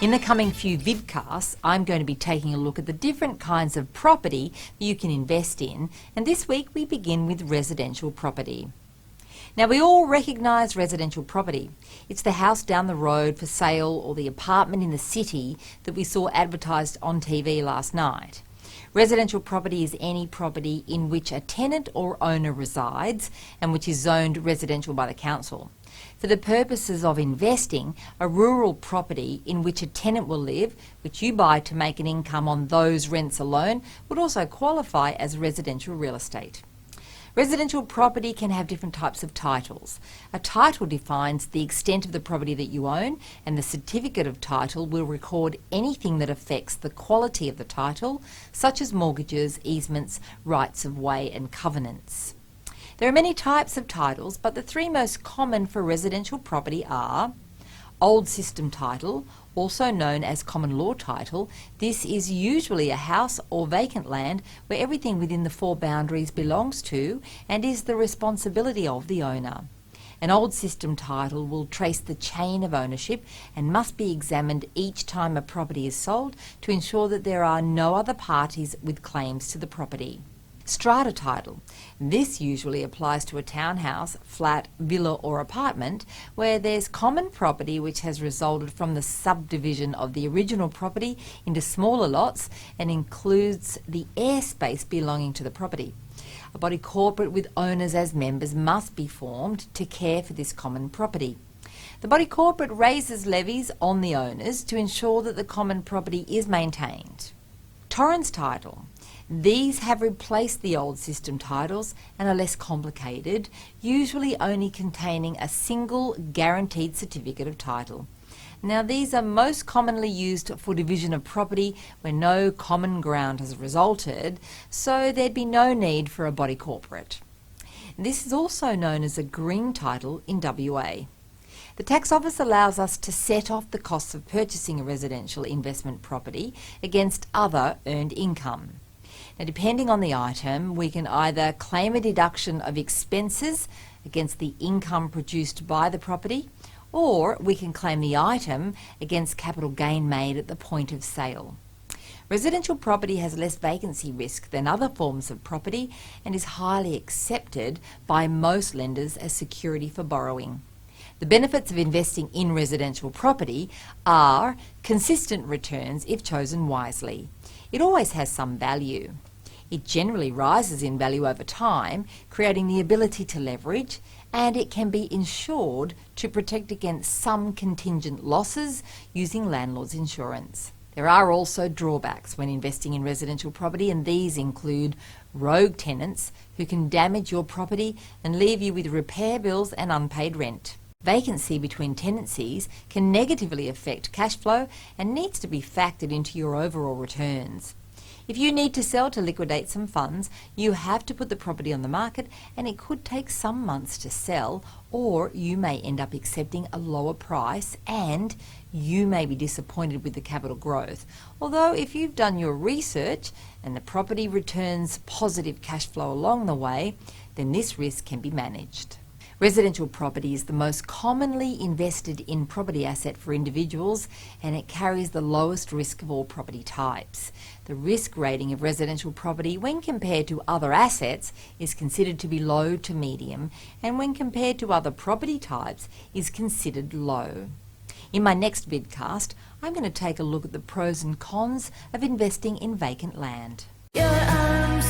In the coming few vidcasts, I'm going to be taking a look at the different kinds of property that you can invest in, and this week we begin with residential property. Now, we all recognise residential property. It's the house down the road for sale or the apartment in the city that we saw advertised on TV last night. Residential property is any property in which a tenant or owner resides and which is zoned residential by the council. For the purposes of investing, a rural property in which a tenant will live, which you buy to make an income on those rents alone, would also qualify as residential real estate. Residential property can have different types of titles. A title defines the extent of the property that you own, and the certificate of title will record anything that affects the quality of the title, such as mortgages, easements, rights of way and covenants. There are many types of titles, but the three most common for residential property are old system title, also known as common law title. This is usually a house or vacant land where everything within the four boundaries belongs to and is the responsibility of the owner. An old system title will trace the chain of ownership and must be examined each time a property is sold to ensure that there are no other parties with claims to the property. Strata title. This usually applies to a townhouse, flat, villa or apartment where there's common property which has resulted from the subdivision of the original property into smaller lots and includes the airspace belonging to the property. A body corporate with owners as members must be formed to care for this common property. The body corporate raises levies on the owners to ensure that the common property is maintained. Torrens title. These have replaced the old system titles and are less complicated, usually only containing a single guaranteed certificate of title. Now, these are most commonly used for division of property where no common ground has resulted, so there'd be no need for a body corporate. This is also known as a green title in WA. The tax office allows us to set off the costs of purchasing a residential investment property against other earned income. Now, depending on the item, we can either claim a deduction of expenses against the income produced by the property, or we can claim the item against capital gain made at the point of sale. Residential property has less vacancy risk than other forms of property and is highly accepted by most lenders as security for borrowing. The benefits of investing in residential property are consistent returns if chosen wisely. It always has some value. It generally rises in value over time, creating the ability to leverage, and it can be insured to protect against some contingent losses using landlord's insurance. There are also drawbacks when investing in residential property, and these include rogue tenants who can damage your property and leave you with repair bills and unpaid rent. Vacancy between tenancies can negatively affect cash flow and needs to be factored into your overall returns. If you need to sell to liquidate some funds, you have to put the property on the market, and it could take some months to sell, or you may end up accepting a lower price and you may be disappointed with the capital growth. Although if you've done your research and the property returns positive cash flow along the way, then this risk can be managed. Residential property is the most commonly invested in property asset for individuals, and it carries the lowest risk of all property types. The risk rating of residential property when compared to other assets is considered to be low to medium, and when compared to other property types is considered low. In my next vidcast, I'm going to take a look at the pros and cons of investing in vacant land. Your arms